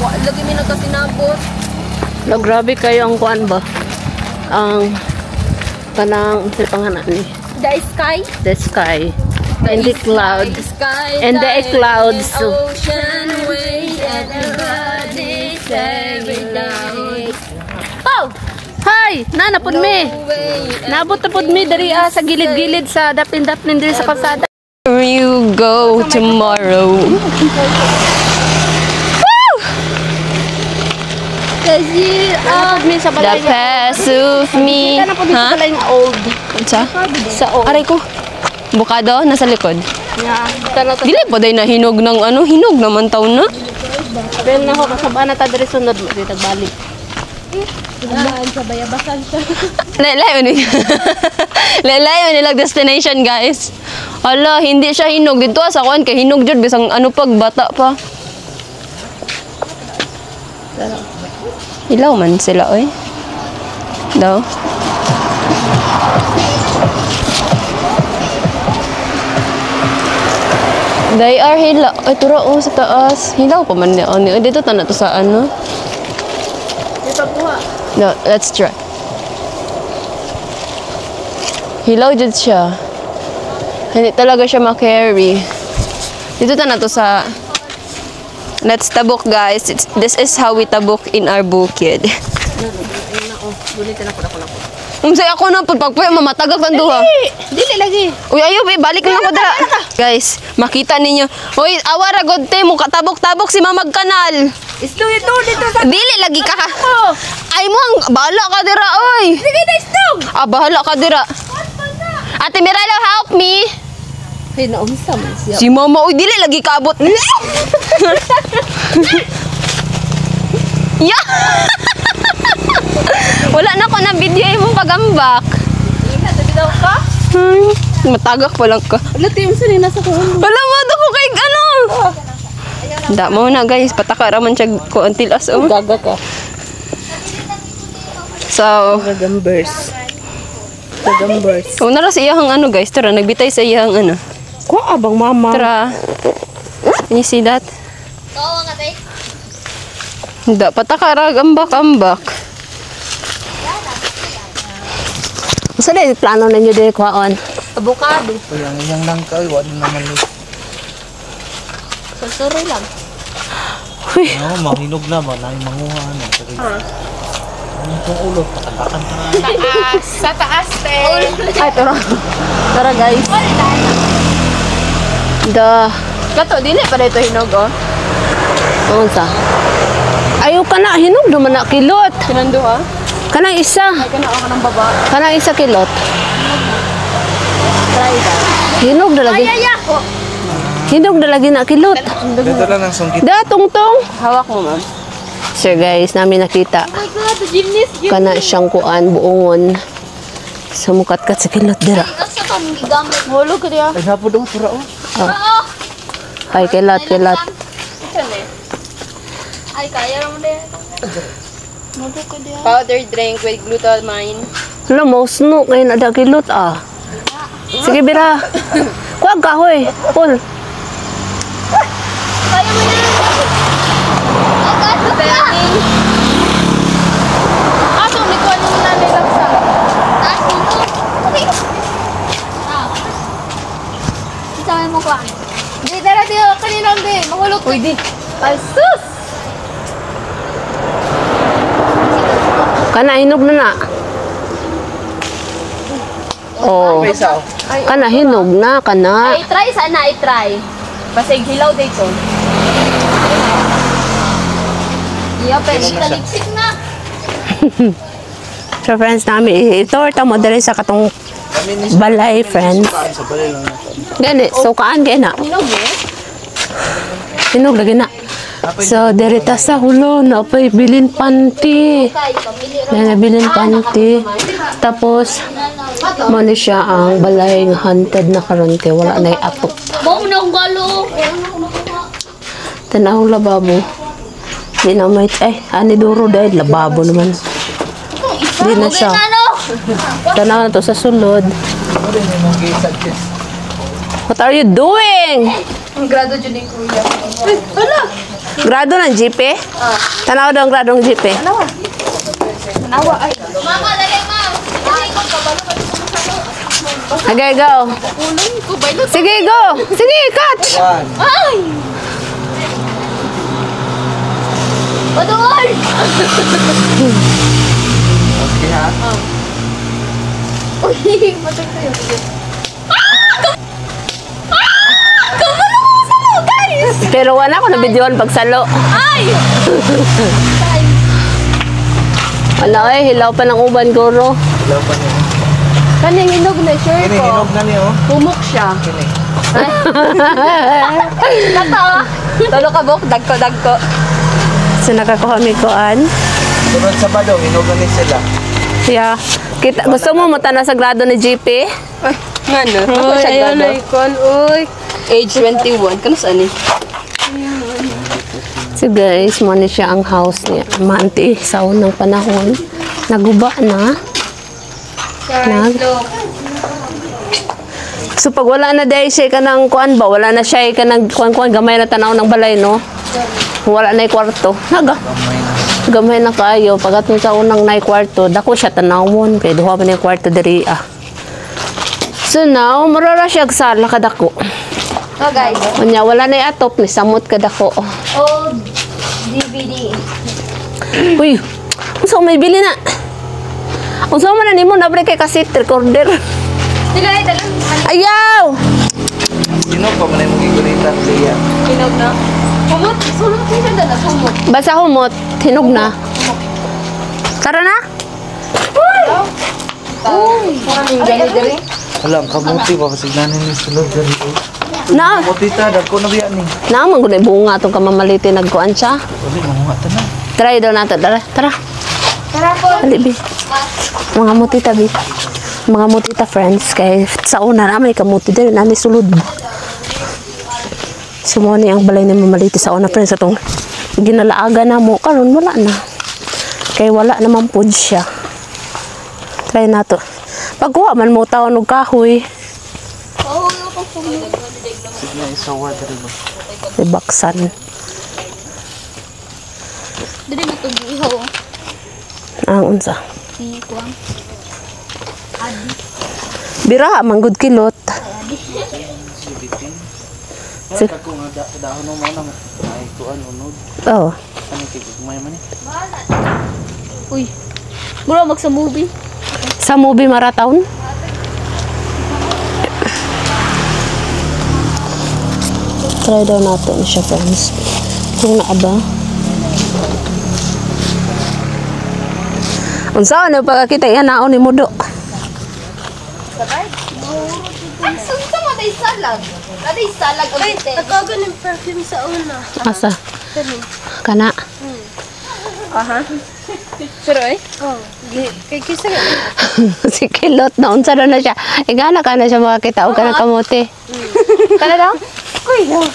Lagi mo nagkasinabot. No, grabe kayo ang kuan ba? Ang kanang pangalan ni The sky. the sky and the clouds and the clouds. Ocean waves everybody every day. Oh! Hi! Napod mi. Nabot na pod mi dari sa gilid-gilid sa dapin-dapin diri sa kalsada. Where you go tomorrow? Kasi mi sa the balay. past of me. Napod mi sa balay nga old. Sa old. Aray ko. Bukado nasa likod. Yeah. Tanaw to. Dili pa day na hinog ng ano, hinog naman taon na. Ben na ho kasabaan na ta diri sunod mo di tagbalik. Sa bayabasan siya. Lelay ni. Lelay ni lag destination, guys. Ala, hindi siya hinog dito sa kuan kay hinog jud bisang ano pag bata pa. Ilaw man sila oy. Daw. They are hilaw. Ay, turo sa taas. Hilaw pa man niya. Dito ta na to sa ano. Dito buha. No, let's try. Hilaw dyan siya. Hindi talaga siya ma-carry. Dito ta na to sa... Let's tabok, guys. This is how we tabok in our bukid. Bulitin ako na. Umsay ako na po pagpuyo mamatagak ng duha. Dili lagi. Uy, ayo be, balik na ako dira. Guys, makita ninyo. Uy, awara god te mo katabok-tabok si Mamag Kanal. Isto ito dito sa. Dili lagi ka. Ay mo ang bahala ka dira, oy. Sige na istog. Bahala ka dira. Ate Miralo, help me. Ay naunsa man siya. Si Mama, uy, dili lagi kaabot. Yeah. Wala na ko na video mo pagambak. Ingat daw ka. Matagak pa lang ka. Wala tiyong sanina sa kuwan. Wala mo ko kay ano. Handa mo na guys, pataka raman siya ko until as oh. Gaga ka. So, Gagambers. kung nara sa iyang ano guys, tara nagbitay sa iyang ano. Ko abang mama. Tara. Can you see that? Oo nga tay. Handa pataka ra ambak. Sa dai plano ninyo diri kuan. Avocado. Yang lang ka, wala naman ito. Susuroy lang. Uy. No, mahinog na ba? Nang manguha na. Ano itong ulo? Patabakan ka na. Sa taas te. Ay tara guys. Kato dili pa dito hinog oh. Unsa? Ayaw ka na hinog duman na kilot. Sinando ha? Kanang isa. Ay kana ako ng baba. Kanang isa kilot. Try that. Hinog na lagi. Hinog na lagi na kilot. Dito lang ang sungkit. Da tungtong. Hawak mo ma'am. Sir guys, namin nakita. Oh my god, the gymnast. Kana siyang kuan buongon. Sumukat-kat sa kilot dira. Kasi kang gigamit. Hulo ka diya. Ay, hapon daw, tura oh. Ay kilot. Ito ne. Ay kaya mo din. Powder drink with glutamine. Hala mo snook ngayon ada kilot ah. Sige bira. Kuwag ka hoy. Pul. Kaya mo na. Aso, may kuha nyo na nilaksa. Taas dito. Okay. Isama mo kuha. Di, tara tiyo. Kaninang di. Mahulog. Uy, di. Ay, sus! Kana hinog na. Oh. May isa oh. Kana hinog na kana. Ay, try sana. I-try. Basig hilaw dito. Iya, pero taliksik na. So friends namin, ito mo dali sa katong balay friends. Sa balay lang na. Gani, so kaan kaya na. Hinog eh. Hinog lagi na. So derita sa hulo na pay bilin panty. Na bilin panty. Tapos mo ni siya ang balay nga haunted na karon kay wala nay atok. Bawo na ang galo. Tanaw lababo. Di na may ani duro dahil lababo naman. Di na siya. Tanaw na to sa sulod. What are you doing? Ang grado dyan ni Kuya. Grado ng GP? Tanaw daw ang grado ng GP. Nawa ay. Mama, dali ma'am. Okay, go. Kulong ko ba ilo? Sige, go. Sige, catch. Ay! Padoy! Okay ha? Uy, matag tayo. Kamalo sa mo, guys! Pero wala ko na videoan pagsalo. Ay! Wala eh, hilaw pa ng uban, guro. Wala pa niya. Kaning hinog na, sure Kini, ko. hinog na niyo. Humok siya. Kini. Kato. Tolo ka buk, dagko. So, nakakuha mi kuan. Sunod sa Sabado, hinog na ni sila. Yeah. Kita, gusto mo matana sa grado ni GP? Ay, nga no. Ako siya grado. Icon, uy. Age 21. Kano saan eh? So guys, muna siya ang house niya. Manti sa unang panahon. Naguba na. So pag wala na dahil siya ka ng kuan ba, wala na siya ka ng kuan-kuan, gamay na tanaw ng balay, no? Wala na yung kwarto. Naga. Gamay na kayo. Pag atin sa unang na kwarto, dako siya tanawon. Kaya duha pa na yung kwarto diri ah. So now, marara siya sala kadako. Oh guys. Kanya, wala na yung atop, ni samot kadako. Old DVD. Uy, unsa may bili na? Unsa man na nimo nabre kay cassette recorder? Dilay, dalang. Ayaw! Hinog pa man yung gigulita siya. Hinog na. Humot. Sulong siya na humot. Basta humot, hinog na. Tara na? Uy. Parang gani-gani. Wala, ang kamuti pa. Pasignanin ni sulod dali. Na, Kamutita, dagko na biya ni. naman gunay bunga itong kamamaliti nagkuan siya. Wala, mamunga ta na. Try daw natin. Tara. Tara po. Dali, bi. Mga mutita, bi. Mga mutita friends. Kay sa una na may kamuti din. Nani sulod. Sumuni ang balay ni mamaliti sa una friends. Itong ginalaaga na mo. Karon wala na. Kay wala naman po siya. Try na to. Pagkuha man mo tawon og kahoy. Oo, ako po. Signa isawa dali ba? Ibaksan. Dili na to giho. Ang unsa. Si Kuang. Bira manggod kilot. Kaya ako nga dahon mo man ay kuan unod. Oh. Ano tigugmay man ni? Uy. Mura mag sa movie. Sa movie marathon. Try daw natin siya friends. Kung naa ba? Unsa ano pagkakita yan naon ni Mudo? Sunsa mo tay salag. Tay salag ang bite. Nakago ng perfume sa una. Asa? Kana. Aha. Pero eh? Oh. Kay kisa Si Kilot na unsa daw na siya. Igana ka na siya makakita og kanang kamote. Kana daw? Kuy daw.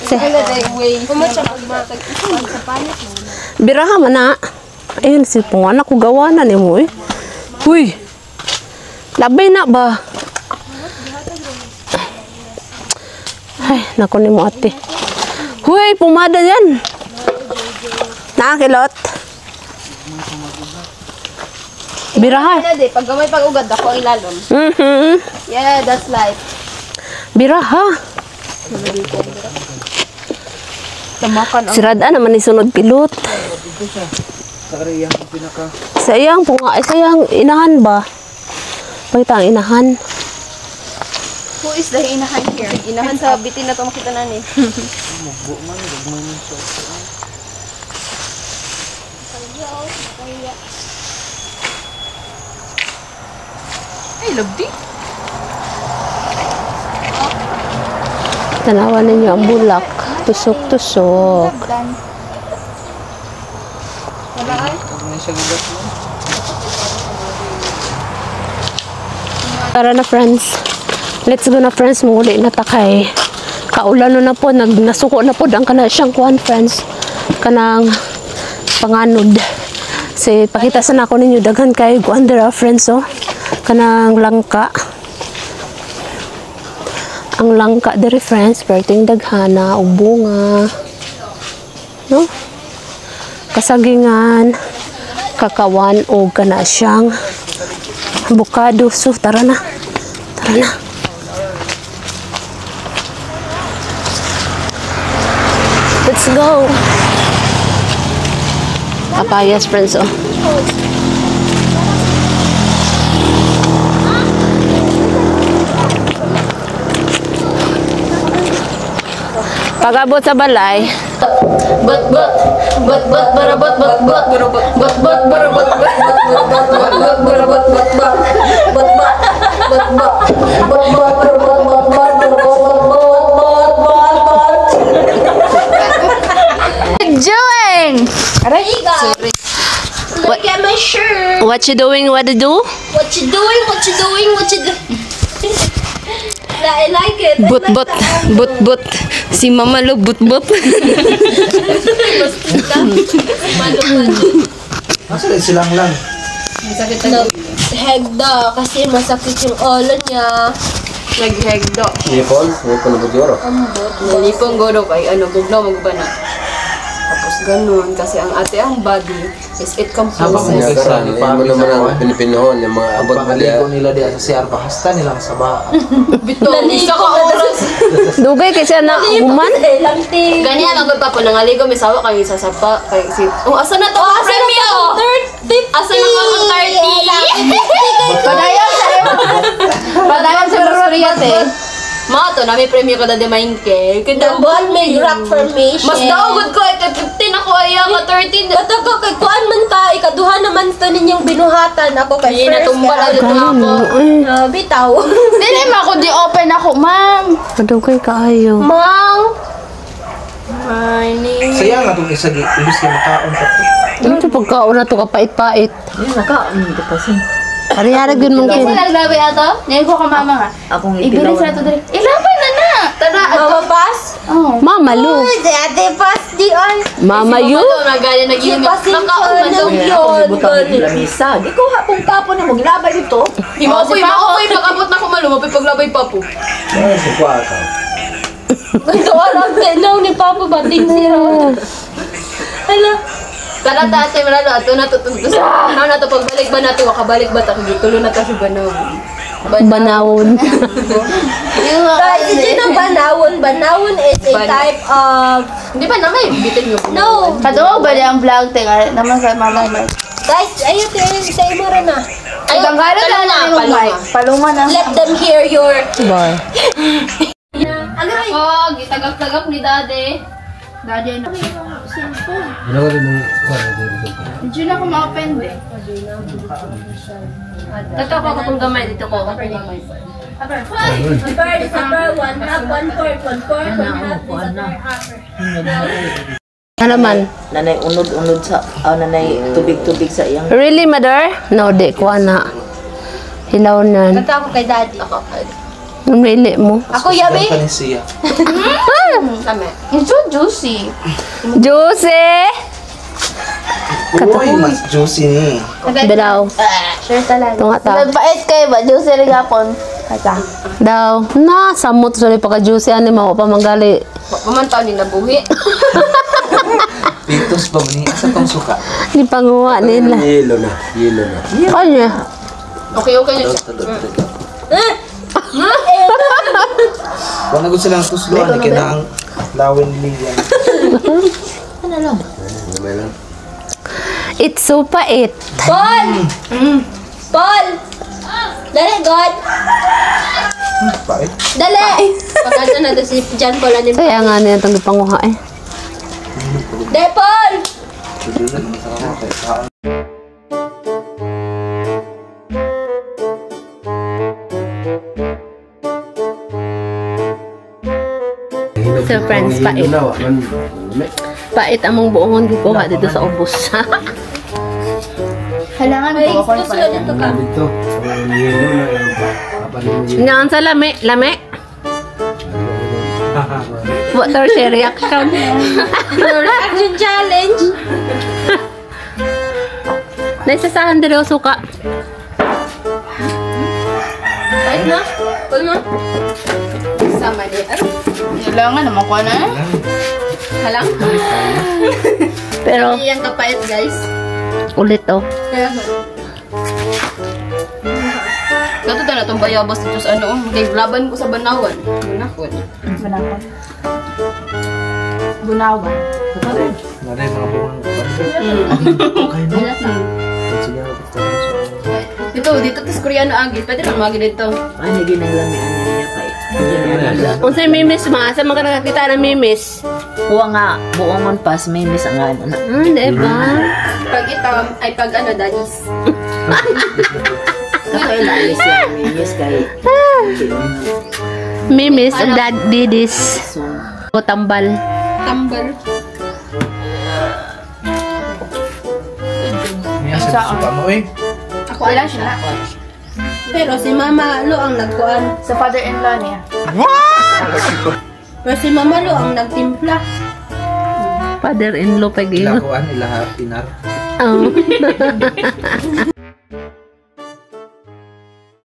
Si Kala day way. Kumatsa pag matag sa panik mo. Biraha man na. Ayun si panganak ko gawanan ni mo eh. Huy. Labay na ba? Ay, naku ni mo ate. Huy, pumada yan. Nakakilot. Biraha. Kana day pag gamay pag ugad ako ang ilalom. Yeah, that's life. Biraha. Tamakan Sirada naman ni sunod pilot. Sa kariya ang pinaka. Sayang po nga. Sayang inahan ba? Pakita ang inahan. Who is the inahan here? Inahan sa bitin na to makita na ni. Mugo man, gagmay man siya. Ay, love di. Tanawan ninyo ang bulak. Tusok-tusok. Wala ay. Huwag na siya gulat mo. Tara na friends. Let's go na friends. Muli na takay. Kaulan na po. Nasuko na po. Ang kana siyang kuhan friends. Kanang panganod. Kasi pakita sa nako ninyo. Daghan kayo. Kuhan dira friends oh. Kanang langka. Ang langka diri friends, perting daghana ug bunga. No? Kasagingan, kakawan o kana siyang avocado. So, tara na. Tara na. Let's go. Papayas, friends, oh. Pag-abot sa balay, Doing? Sorry. Look at my shirt. what you doing? What to do? What you doing? What you doing? What you doing? I like it. I like But, that. but, si Mama Lo, but. Masakit silang lang. Hegda kasi masakit yung ulo niya. Naghegdo. Nipol? Nipol na buturo. Nalipong goro kay ano, bugnaw magbana. Tapos ganun, kasi ang ate ang body is it composes. Kaya ka, mo naman ang Pilipinohon, yung mga abot mo Pagpapaligo nila di sa CR, bahasta nilang saba. Bito, isa ka oras. Dugay kasi na human. Ganyan lang pa po, nangaligo, may sawa kang isa sa pa. Kay si, asa na to? Premyo! Asa na ka ang 30? Padayon sa Roriate. Mga to, nami premyo ka na di maingke. The ball may rock formation. Mas daugod ko, ito 15 ako ay ka 13. Bata ka kay kuan man ka, ikaduha naman to ninyong binuhatan ako kay Hindi na first. tumbala dito ako. Bitaw. Dili ma ako di open ako, ma'am. Dugay kaayo. Mang. Sayang nga itong isa, ilis yung makaon ka to. Ano ito pagkaon na ito kapait-pait? Hari-harag yun mong Kasi kin. naglabi ato, ngayon ko ka mama nga. Akong Ibilis na ito dali. Ilapay na na! Tara, Mama Pas. oh. Mama Lu. Uy, Ate Pas di ay. Mama Yu. Nagaya nag-inom. Pasensya Nakauman daw. na Yun! yun. Lamisa. Di ko hapong tapon na mo. Ginabay dito. Imapoy, pag-abot na ko malumapoy, paglabay pa po. Ay, si Kwata. Ito alam tinaw ni Papa bating sira. Hala. Tara tate, marano, ato na to. Ano na to, pagbalik ba nato, makabalik ba tayo? Tulo na tayo banaw. Banawon. Guys, hindi na banawon. Banawon is a type of... Hindi ba naman, bitin nyo po. No. Katuwa ba ang vlog tinga naman sa mama ba? Guys, ayun, sa imura na. Ay, bangalo na yung mic. Palunga na. Let them hear your... Bar. Ako, gitagap-tagap ni daddy. Daddy, ano? Ginawa rin mo. Hindi na ako ma-open, be. Tato ko kung gamay dito ko. A bird is a bird, one half, one fourth, one half is a half. Ano man? Nanay unod-unod sa... nanay tubig-tubig sa iyang... Really, mother? No, di ko na. Hilaw na. Ito ako kay daddy. Really mo. Ako, Yabi. Ka ni siya. Tama. It's so juicy. Juicy! Uy, mas juicy ni. Daw. Sure talaga. Tunga ta. Nagpait kayo ba? Juicy rin gapon. Kata. Daw. Na, samot sa pagka-juicy. Ano mo pa manggali. Pamantaw ni nabuhi. Pitos pa man ni. Asa tong suka? Di panguha nila. Yelo na. Yelo na. Kanya. Okay na siya. Kung nagod silang tusluan, ni kinaang lawin nila. Gamay lang. It's so pait. Paul! Paul! Dali, God! Bakit? Dali! Pagkasa na to si John Paul. Kaya nga niya itong panguha eh. Dali, Paul! Sudulan mo sa mga kaya. So friends, pait. Pait among buongon gikuha dito sa ubos. Kailangan Ay, ko ako gusto ko dito ka. Dito. Yelo na. Nyan sa lami, lami. What are your reaction? Reaction challenge! Naisasahan din ako suka. Kahit na. Paul na. mali. Ay, Kailangan naman ko na. halang. Pero, Iyang kapait, guys. ulit oh. Kaya nga. Gato na itong bayabas dito sa ano. Laban ko sa Banawan. Bunakon. Bunawan. Bunawan. Nanay mga buwang kain mo. Sige ako Dito tas Koreano agi. Pwede lang magi dito. Ano ginalamian niya kay. Unsay mimis ma? Sa mga nakakita ng mimis? Kuha nga, buongon pas, may miss ang ano na. Diba? Pag itam, ay pag ano, dadis. Kakailalis yan, may miss kay. Mimis, didis. O tambal. Tambal. Niya sa suka mo eh. Ako ala siya. Pero si Mama Lo ang nagkuan. Sa father-in-law niya. Pero si Mama Lo ang nagtimpla. Father-in-law pag iyo. Ilakuan, ilaha, pinar. Oh.